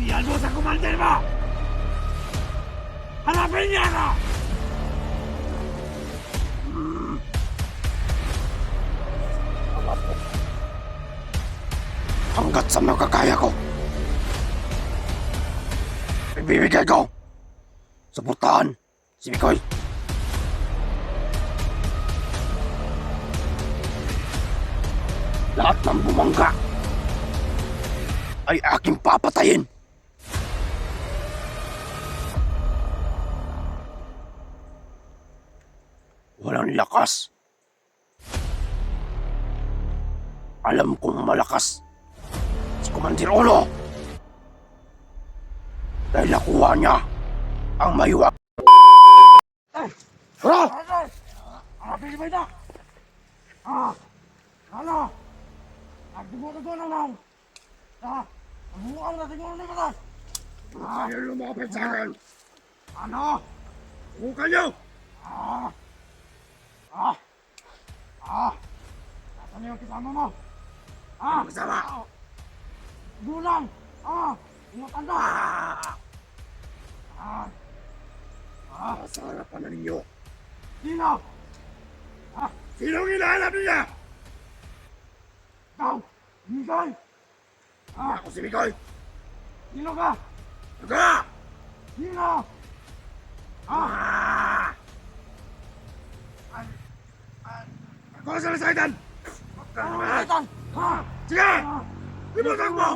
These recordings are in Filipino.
Sabihan mo sa commander mo! Hanapin niya ako! Hanggat sa makakaya ko, ibibigay ko. Suportahan si Mikoy. Lahat ng bumangga ay aking papatayin. Walang lakas. Alam kong malakas si Commander Olo. Dahil nakuha niya ang mayuwag. Tara! Hanapin mo ito! Ano? Nagdugo-dugo na lang! Magmukhang na siguro na batas! Ayaw lumapit sa akin! Ano? Huwag niyo! Nasaan yung kasama mo? Ang kasama? Gulang! Ingatan ka! Sa harapan na ninyo. Sino? Sinong hinahanap niya? Ikaw! Mikoy! Ako si Mikoy. Sino ka? Aga! Sino? Ako sa nasaitan! Kaitan! Sige! Ibutang mo!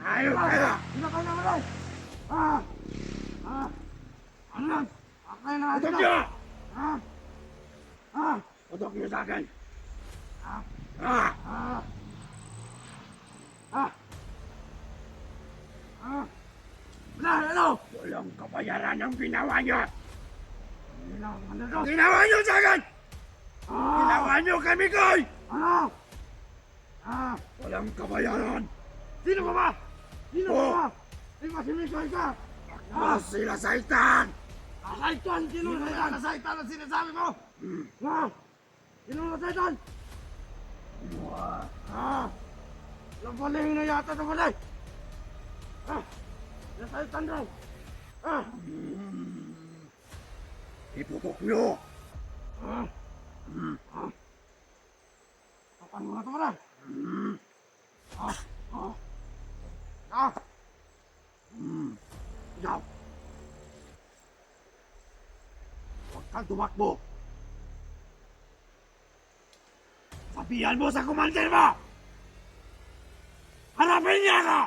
Ayaw kaya! Sino ka naman? Ano yan? Akay na natin Putok niyo! Ah! Putok niyo sa akin! Ano? Walang kabayaran ang ginawa niyo! Ano to? Ginawa niyo sa akin! Ginawa niyo kay Mikoy! Ano? Walang kabayaran! Sino ka ba? Sino ka Oh. ba? Di ba si Mikoy ka? Ako sila saitan! Nasaitan! Sino nasaitan? Nasaitan ang sinasabi mo? Sino nasaitan? Labaling na yata ito pala. Nasaitan daw. Iputok niyo! Tapan mo na ito pala. Ikaw! Huwag kang tumakbo! Sabihan mo sa commander mo! Hanapin niya ako!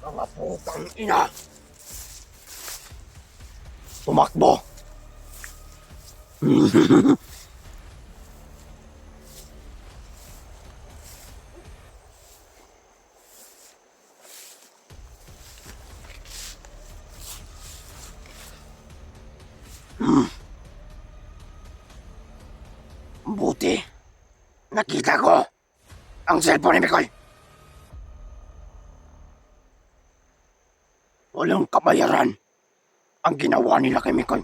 Mga putang ina! Tumakbo! Buti, nakita ko ang cellphone ni Mikoy. Walang kabayaran ang ginawa nila kay Mikoy.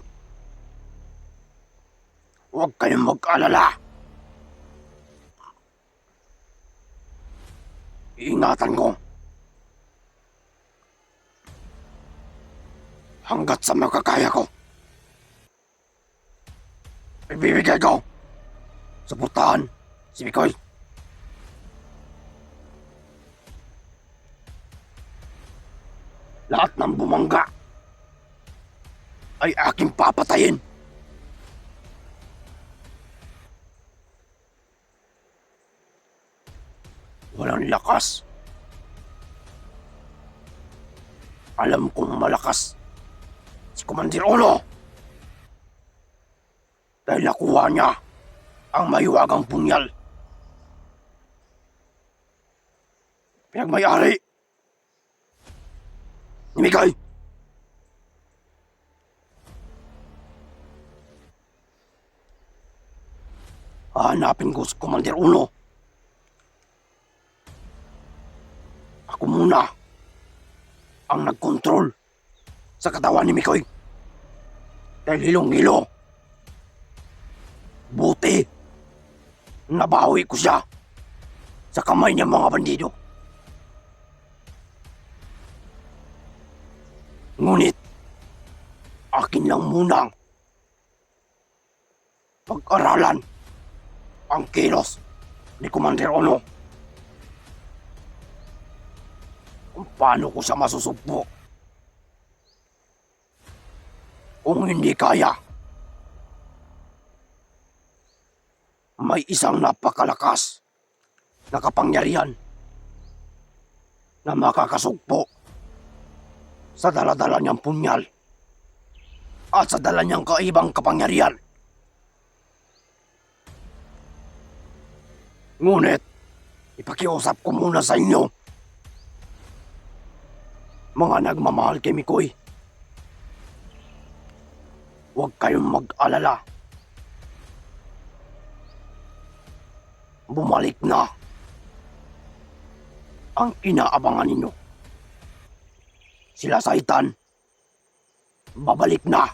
Huwag kayong mag-alala. Iingatan ko. Hanggat sa makakaya ko. Ibibigay ko. Suportahan si Mikoy. Lahat ng bumangga ay aking papatayin. Walang lakas. Alam kong malakas si Commander Olo. Dahil nakuha niya ang mayuwagang punyal. Pinagmayari ni Mikoy. Hahanapin ko si Commander Uno. Ako muna ang nagkontrol sa katawan ni Mikoy. Dahil hilong-hilo. Buti Nabawi ko siya sa kamay ng mga bandido. Ngunit, akin lang munang pag-aralan ang kilos ni Commander Ono. Kung paano ko siya masusugpo. Kung hindi kaya, may isang napakalakas na kapangyarihan na makakasugpo sa dala-dala niyang punyal at sa dala niyang kaibang kapangyarihan. Ngunit, ipakiusap ko muna sa inyo, mga nagmamahal kay Mikoy. Huwag kayong mag-alala. Bumalik na ang inaabangan ninyo. Sila Saitan, babalik na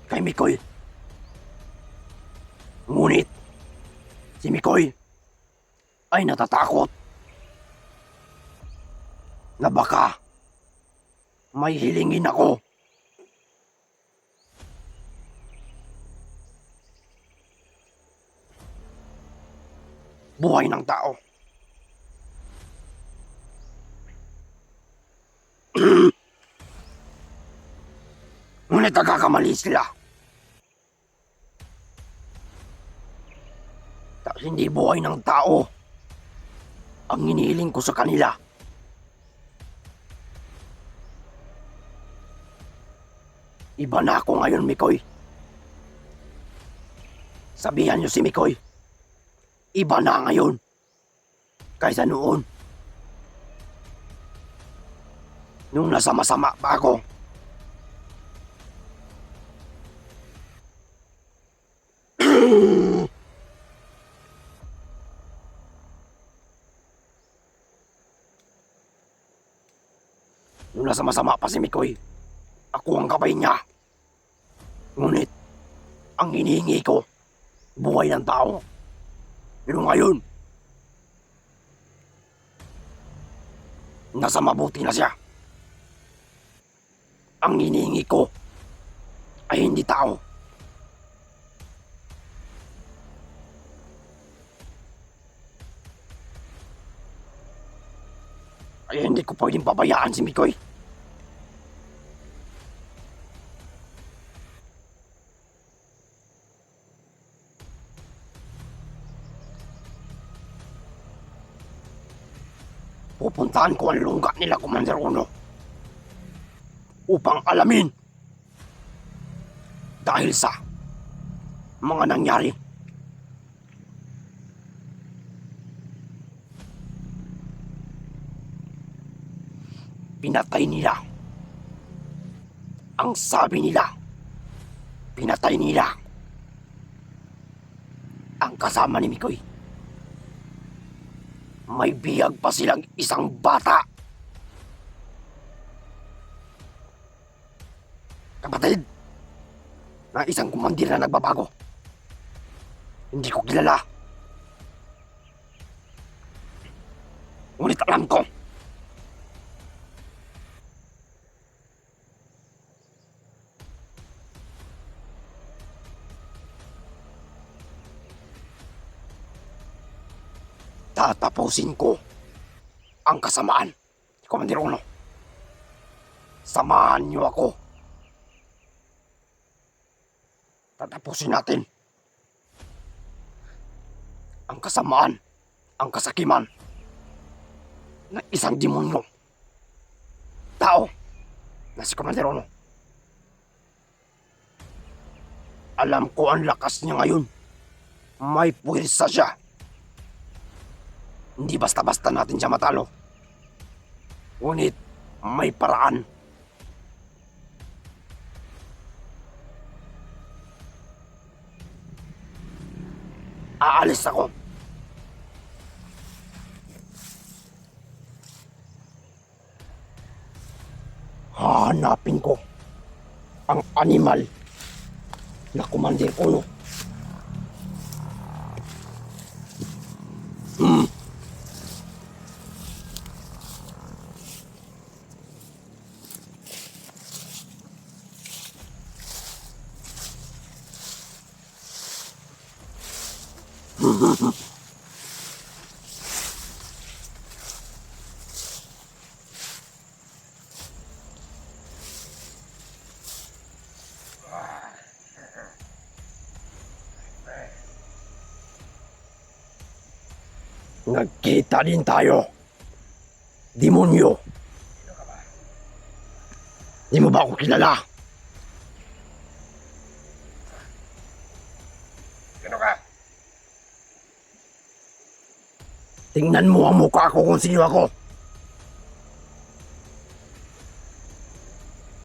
kay Mikoy. Ngunit, si Mikoy ay natatakot na baka may hilingin ako. Buhay ng tao. Ngunit nagkakamali sila. Dahil hindi buhay ng tao ang hinihiling ko sa kanila. Iba na ako ngayon, Mikoy. Sabihan niyo si Mikoy, iba na ngayon kaysa noon. Nung nasa masama pa ako. Nung nasa masama pa si Mikoy, ako ang gabay niya. Ngunit, ang hinihingi ko, buhay ng tao. Pero ngayon, nasa mabuti na siya. Ang hinihingi ko ay hindi tao. Ay hindi ko pwedeng pabayaan si Mikoy. Pupuntahan ko ang lungga nila, Commander Ono, upang alamin dahil sa mga nangyari. Pinatay nila ang sabi nila. Pinatay nila ang kasama ni Mikoy. May biyag pa silang isang bata. Kapatid na isang kumandir na nagbabago. Hindi ko kilala. Ngunit alam ko, tatapusin ko ang kasamaan ni Commander Ono. Samahan niyo ako. Tatapusin natin ang kasamaan, ang kasakiman ng isang demonyo. Tao na si Commander Ono. Alam ko ang lakas niya ngayon. May puwersa siya. Hindi basta-basta natin siya matalo. Ngunit may paraan. Aalis ako. Hahanapin ko ang animal na Commander Ono. Nagkita din tayo. Demonyo. Di mo ba ako kilala? Sino ka? Tingnan mo ang mukha ko kung sino ako.